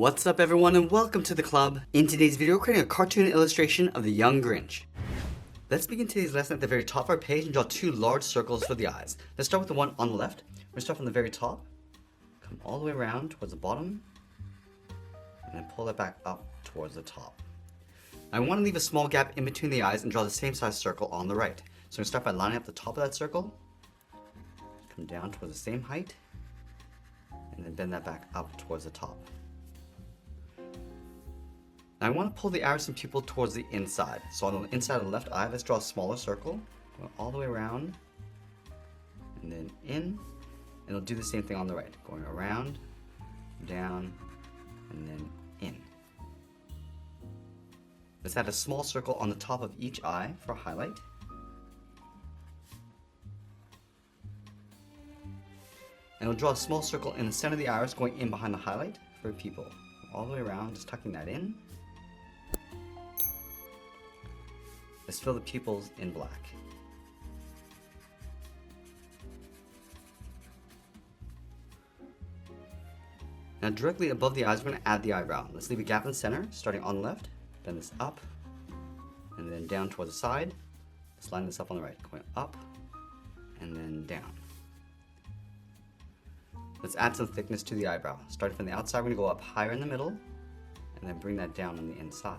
What's up everyone and welcome to the club. In today's video, we're creating a cartoon illustration of the young Grinch. Let's begin today's lesson at the very top of our page and draw two large circles for the eyes. Let's start with the one on the left. We're going to start from the very top, come all the way around towards the bottom, and then pull it back up towards the top. I want to leave a small gap in between the eyes and draw the same size circle on the right. So I'm going to start by lining up the top of that circle, come down towards the same height, and then bend that back up towards the top. Now I want to pull the iris and pupil towards the inside. So on the inside of the left eye, let's draw a smaller circle, going all the way around, and then in, and it'll do the same thing on the right, going around, down, and then in. Let's add a small circle on the top of each eye for a highlight. And we'll draw a small circle in the center of the iris going in behind the highlight for a pupil. All the way around, just tucking that in. Let's fill the pupils in black. Now directly above the eyes, we're going to add the eyebrow. Let's leave a gap in the center, starting on the left. Bend this up, and then down towards the side. Let's line this up on the right, going up, and then down. Let's add some thickness to the eyebrow. Starting from the outside, we're going to go up higher in the middle, and then bring that down on the inside.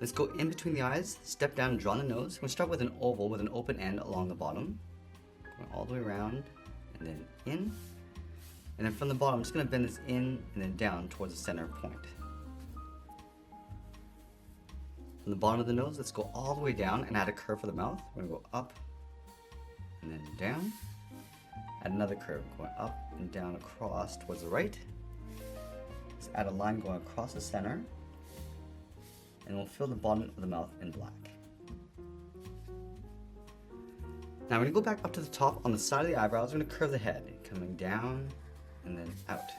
Let's go in between the eyes, step down and draw the nose. We'll start with an oval with an open end along the bottom. Going all the way around, and then in. And then from the bottom, I'm just going to bend this in and then down towards the center point. From the bottom of the nose, let's go all the way down and add a curve for the mouth. We're going to go up and then down. Add another curve going up and down across towards the right. Let's add a line going across the center. And we'll fill the bottom of the mouth in black. Now we're going to go back up to the top on the side of the eyebrows. We're going to curve the head, coming down and then out.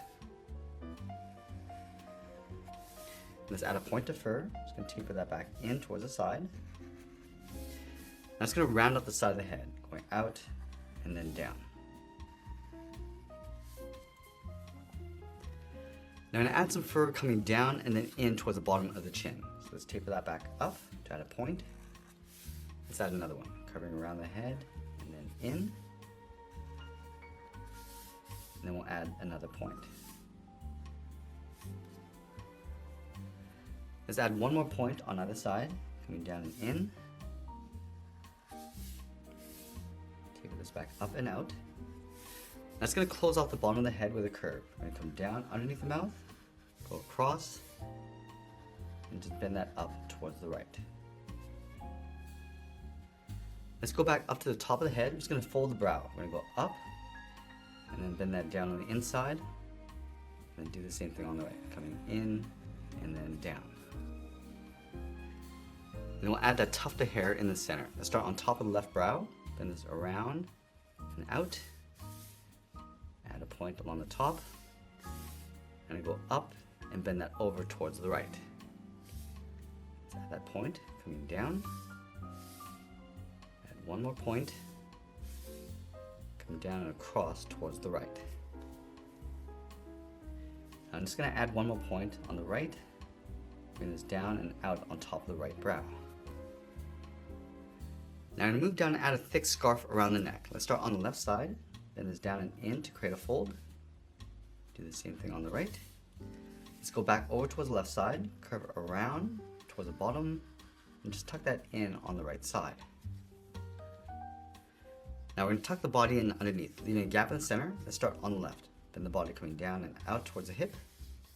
Let's add a point of fur. Just going to taper that back in towards the side. Now it's going to round up the side of the head, going out and then down. Now I'm going to add some fur coming down and then in towards the bottom of the chin. So let's taper that back up to add a point. Let's add another one, covering around the head and then in. And then we'll add another point. Let's add one more point on either side, coming down and in. Taper this back up and out. That's going to close off the bottom of the head with a curve. We're going to come down underneath the mouth, go across, and just bend that up towards the right. Let's go back up to the top of the head. We're just going to fold the brow. We're going to go up, and then bend that down on the inside, and then do the same thing on the right, coming in and then down. Then we'll add that tuft of hair in the center. Let's start on top of the left brow, bend this around and out. Add a point along the top, and go up and bend that over towards the right. Let's add that point, coming down. Add one more point, come down and across towards the right. Now I'm just going to add one more point on the right, bring this down and out on top of the right brow. Now I'm going to move down and add a thick scarf around the neck. Let's start on the left side. Bend this down and in to create a fold. Do the same thing on the right. Let's go back over towards the left side, curve it around towards the bottom, and just tuck that in on the right side. Now we're going to tuck the body in underneath, leaving a gap in the center. Let's start on the left. Bend the body coming down and out towards the hip.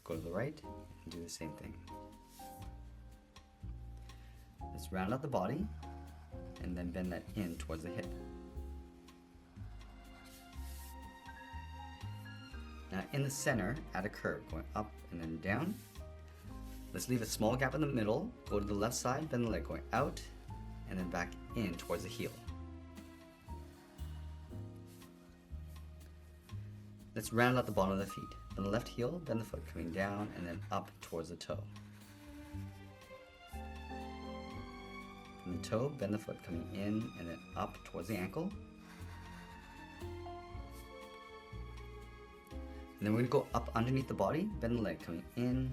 Go to the right and do the same thing. Let's round out the body and then bend that in towards the hip. Now in the center, add a curve going up and then down. Let's leave a small gap in the middle, go to the left side, bend the leg going out and then back in towards the heel. Let's round out the bottom of the feet. On the left heel, bend the foot coming down and then up towards the toe. From the toe, bend the foot coming in and then up towards the ankle. And then we're gonna go up underneath the body, bend the leg, coming in,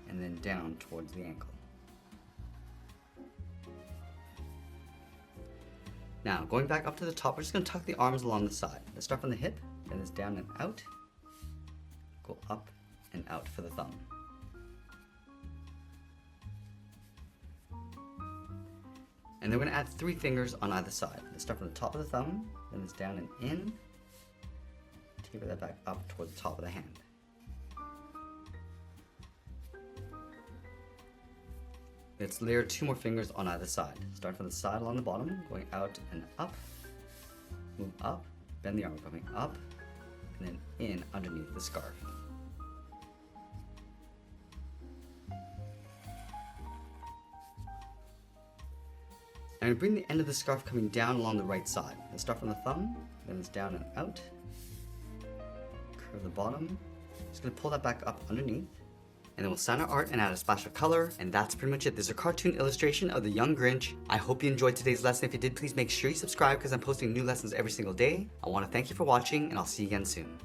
and then down towards the ankle. Now, going back up to the top, we're just gonna tuck the arms along the side. Let's start from the hip, bend this down and out, go up and out for the thumb. And then we're gonna add 3 fingers on either side. Let's start from the top of the thumb, bend this down and in, taper that back up toward the top of the hand. Let's layer 2 more fingers on either side. Start from the side along the bottom, going out and up, move up, bend the arm, coming up, and then in underneath the scarf. And bring the end of the scarf coming down along the right side. Let's start from the thumb, bend this down and out, curve the bottom, just gonna pull that back up underneath. And then we'll sign our art and add a splash of color, and that's pretty much it. There's a cartoon illustration of the young Grinch. I hope you enjoyed today's lesson. If you did, please make sure you subscribe because I'm posting new lessons every single day. I want to thank you for watching, and I'll see you again soon.